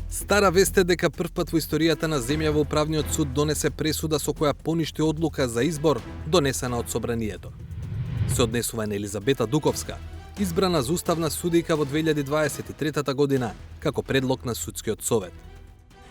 Стара вест е дека првпат во историјата на земјава управниот суд донесе пресуда со која поништи одлука за избор донесена од собранието. Се однесува на Елизабета Дуковска, избрана за уставна судијка во 2023 година како предлог на Судскиот совет.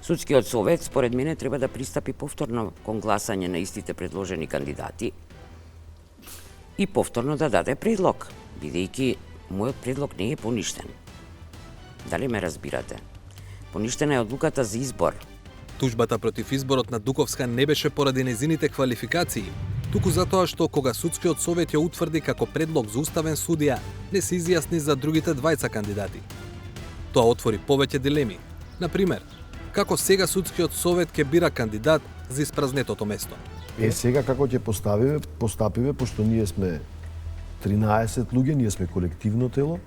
Судскиот совет, според мене, треба да пристапи повторно кон гласање на истите предложени кандидати и повторно да даде предлог, бидејќи мојот предлог не е поништен. Дали ме разбирате? Поништена е одлуката за избор. Тужбата против изборот на Дуковска не беше поради незините квалификации, туку затоа што кога Судскиот совет ја утврди како предлог за уставен судија, не се изјасни за другите двајца кандидати. Тоа отвори повеќе дилеми. Например, како сега Судскиот совет ќе бира кандидат за испразнетото место? Сега како ќе постапиме, пошто ние сме 13 луѓе, ние сме колективно тело,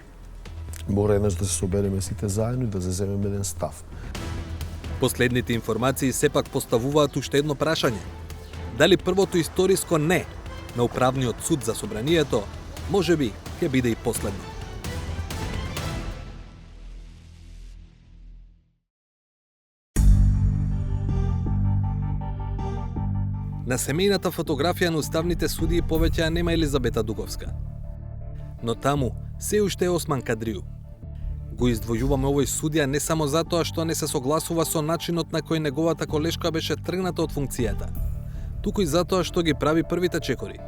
мора еднаш да се собереме сите заедно и да заземеме еден став. Последните информации сепак поставуваат уште едно прашање. Дали првото историско не на управниот суд за собранието можеби ќе биде и последно? На семејната фотографија на уставните судии повеќе нема Елизабета Дуковска. Но таму се уште е Осман Кадрију. Го издвојуваме овој судија не само затоа што не се согласува со начинот на кој неговата колешка беше тргната од функцијата, туку и затоа што ги прави првите чекори.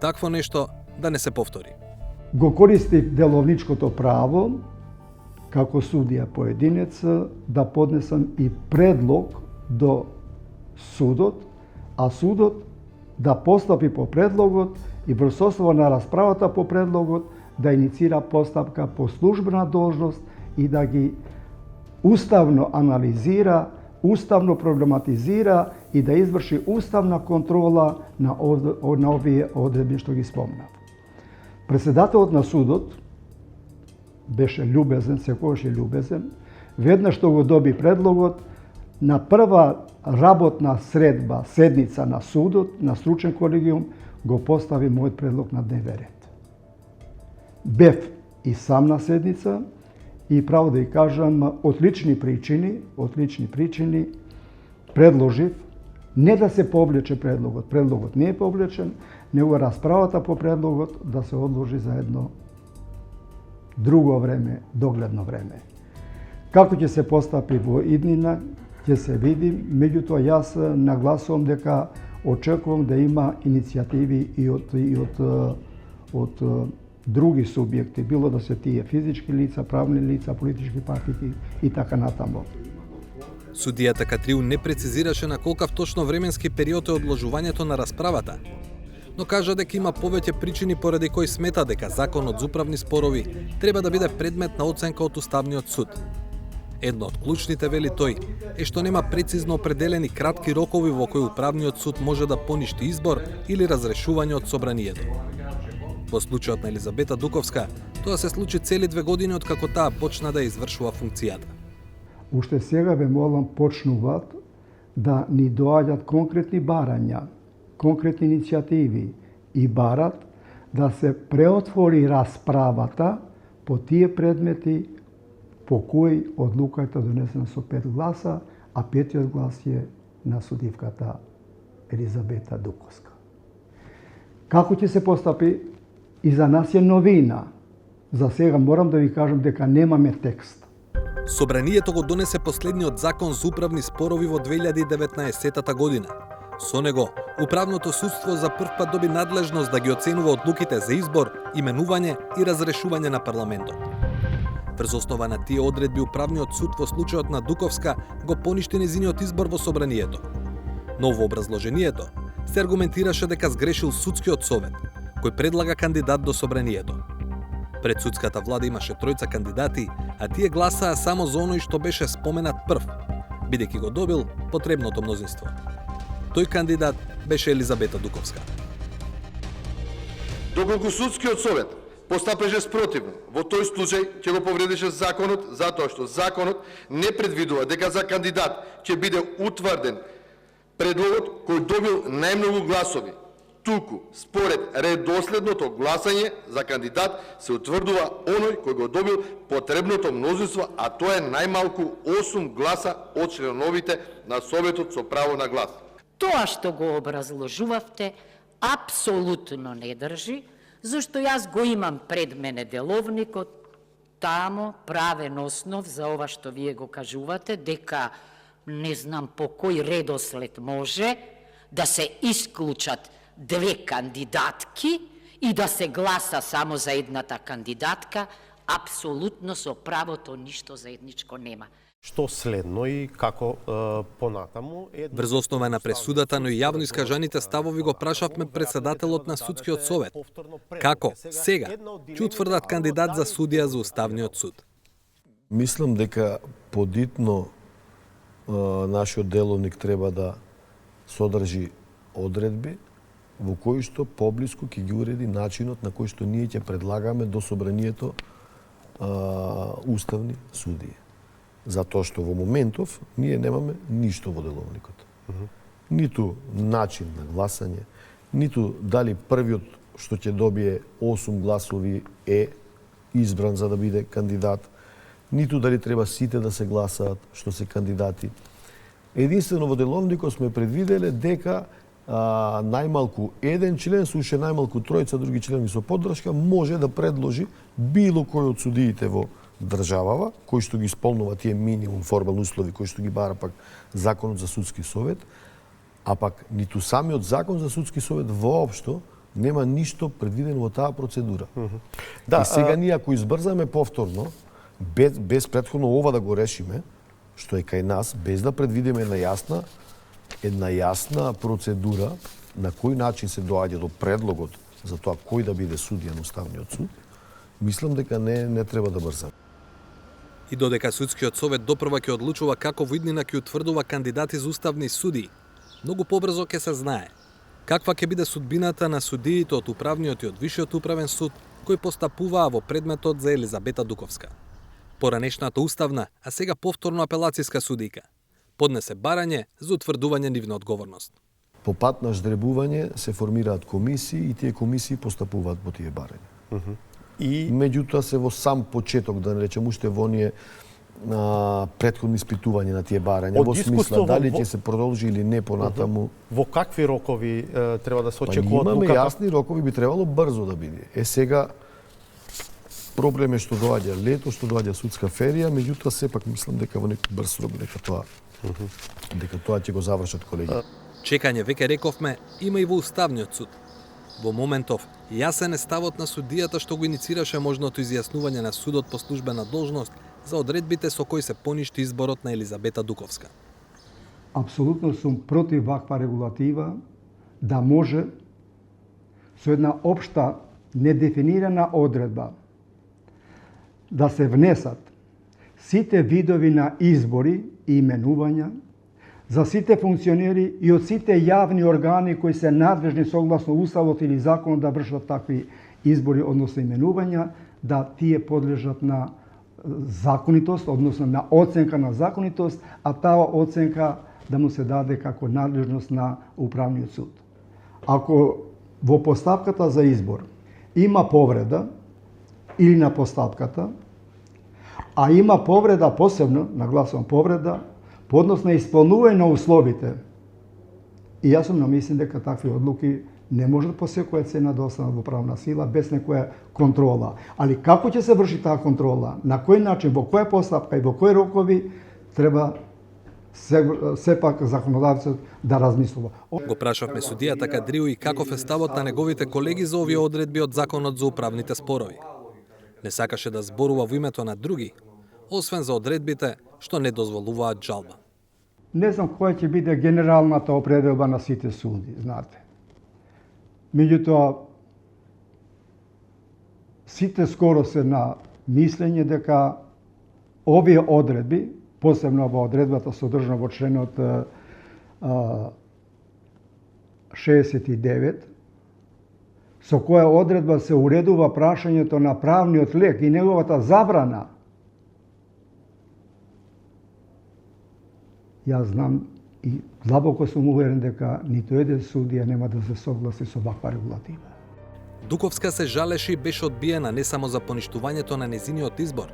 Такво нешто да не се повтори. Го користив деловничкото право како судија поединец да поднесам и предлог до судот, а судот да постапи по предлогот и врз основа на расправата по предлогот да иницира постапка по службена должност и да ги уставно анализира, уставно проблематизира и да изврши уставна контрола на овие одредби што ги спомнав. Председателот на судот беше љубезен, секогаш е љубезен, веднаш што го доби предлогот, на прва работна седница на судот, на стручен колегиум, го постави мојот предлог на дневен ред. Бев и сам на седница и право да ја кажам, од лични причини предложив не да се повлече предлогот. Предлогот не е повлечен, него расправата по предлогот да се одложи за едно друго време, догледно време. Како ќе се постапи во иднина, ќе се види, меѓутоа јас нагласувам дека очекувам да има иницијативи и од други субјекти, било да се тие физички лица, правни лица, политички партии и така натаму. Судијата Катрију не прецизираше на колкав точно временски период е одложувањето на расправата, но кажа дека има повеќе причини поради кои смета дека законот за управни спорови треба да биде предмет на оценка од Уставниот суд. Едно од клучните, вели тој, е што нема прецизно определени кратки рокови во кои управниот суд може да поништи избор или разрешување од собранието. Во случајот на Елизабета Дуковска, тоа се случи цели 2 години откако таа почна да извршува функцијата. Уште сега ве молам, почнуваат да ни доаѓаат конкретни барања, конкретни иницијативи и барат да се преотвори расправата по тие предмети по кои одлуката донесена со 5 гласа, а 5-тиот глас е на судивката Елизабета Дуковска. Како ќе се постапи? И за нас е новина. За сега морам да ви кажам дека немаме текст. Собранието го донесе последниот закон за управни спорови во 2019 година. Со него, управното судство за првпат доби надлежност да ги оценува одлуките за избор, именување и разрешување на парламентот. Врз основа на тие одредби, управниот суд во случајот на Дуковска го поништи незиниот избор во собранието. Но во образложението се аргументираше дека сгрешил Судскиот совет, кој предлага кандидат до собранието. Пред судската влада имаше 3 кандидати, а тие гласаа само за оној што беше споменат прв, бидејќи го добил потребното мнозинство. Тој кандидат беше Елизабета Дуковска. Доколку Судскиот совет постапеше спротивно, во тој случај ќе го повредише законот, затоа што законот не предвидува дека за кандидат ќе биде утврден предлогот кој добил најмногу гласови туку според редоследното гласање за кандидат се утврдува оној кој го добил потребното мнозинство, а тоа е најмалку 8 гласа од членовите на Советот со право на глас. Тоа што го образложувавте апсолутно не држи, зашто јас го имам пред мене деловникот, тамо правен основ за ова што вие го кажувате, дека не знам по кој редослед може да се исклучат две кандидатки и да се гласа само за едната кандидатка, апсолутно со правото ништо заедничко нема. Што следно и како понатаму? Врз основа на пресудата, но и јавно искажаните ставови го прашавме председателот на Судскиот совет. Како сега ќе утврдат кандидат за судија за Уставниот суд? Мислам дека подитно нашиот деловник треба да содржи одредби во кои што поблиску ќе ги уреди начинот на кој што ние ќе предлагаме до собранието уставни судии. Затоа што во моментов ние немаме ништо во деловникот. Ниту начин на гласање, ниту дали првиот што ќе добие 8 гласови е избран за да биде кандидат, ниту дали треба сите да се гласаат што се кандидати. Единствено во деловникот сме предвиделе дека најмалку еден член, со уште најмалку тројца други члени со поддршка, може да предложи било кој од судиите во државава, кој што ги исполнува тие минимум формални услови кои што ги бара пак Законот за судски совет, а пак ниту самиот Закон за судски совет воопшто нема ништо предвидено во таа процедура. Да, и сега ние ако избрзаме повторно, без претходно ова да го решиме, што е кај нас, без да предвидиме една јасна процедура на кој начин се доаѓа до предлогот за тоа кој да биде судија на Уставниот суд, мислам дека не треба да брзаме. И додека Судскиот совет допрва ќе одлучува како во иднина ќе утврдува кандидати за уставни судии, многу побрзо ќе се знае каква ќе биде судбината на судиите од Управниот и од Висшиот управен суд кои постапуваа во предметот за Елизабета Дуковска. Поранешната уставна, а сега повторно апелацијска судика, поднесе барање за утврдување нивна одговорност. По пат на ждребување се формираат комисии и тие комисии постапуваат по тие барања. И меѓутоа се во сам почеток, да не речем уште во оние претходни испитувања на тие барања, во смисла дали ќе се продолжи или не понатаму. Во какви рокови треба да се очекува одлуката? Имаме јасни рокови, би требало брзо да биде. Сега проблем е што доаѓа лето, што доаѓа судска ферија, меѓутоа сепак мислам дека во некој брз рок дека тоа ќе го завршат колеги. Чекање, веќе рековме, има и во Уставниот суд. Во моментов, јасен е ставот на судијата што го иницираше можното изјаснување на судот по службена должност за одредбите со кои се поништи изборот на Елизабета Дуковска. Апсолутно сум против ваква регулатива да може со една општа недефинирана одредба да се внесат сите видови на избори и именувања за сите функционери и од сите јавни органи кои се надлежни согласно Уставот или законот да вршат такви избори, односно именувања, да тие подлежат на законитост, односно на оценка на законитост, а таа оценка да му се даде како надлежност на Управниот суд. Ако во постапката за избор има повреда или на постапката, а има повреда посебно, нагласувам повреда, по однос на исполнување на условите. И јас сум намислен дека такви одлуки не може по секоја цена да останат во правна сила без некоја контрола. Али како ќе се врши таа контрола, на кој начин, во која постапка и во кои рокови, треба сепак законодавцот да размислува. Го прашавме судијата Кадрио и каков е ставот на неговите колеги за овие одредби од Законот за управните спорови. Не сакаше да зборува во името на други, освен за одредбите што не дозволуваат жалба. Не знам која ќе биде генералната определба на сите суди, знаете. Меѓутоа, сите скоро се на мислење дека овие одредби, посебно во одредбата содржана во членот 69, со која одредба се уредува прашањето на правниот лек и неговата забрана. Јас знам И длабоко сум уверен дека ниту еден судија нема да се согласи со ваква регулатива. Дуковска се жалеше и беше одбиена не само за поништувањето на незиниот избор,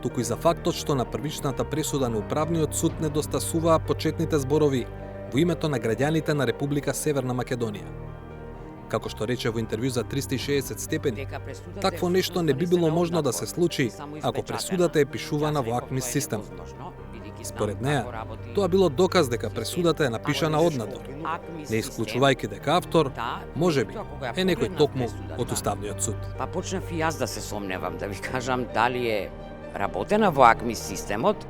туку и за фактот што на првичната пресуда на Управниот суд недостасуваа почетните зборови во името на граѓаните на Република Северна Македонија. Како што рече во интервју за 360 степени, такво нешто не би било можно да се случи ако пресудата е пишувана во АКМИС систем. Според неа, тоа било доказ дека пресудата е напишана однадвор, не исклучувајќи дека автор, можеби, е некој токму од Уставниот суд. Па почнав и јас да се сомневам, да ви кажам дали е работена во АКМИС системот,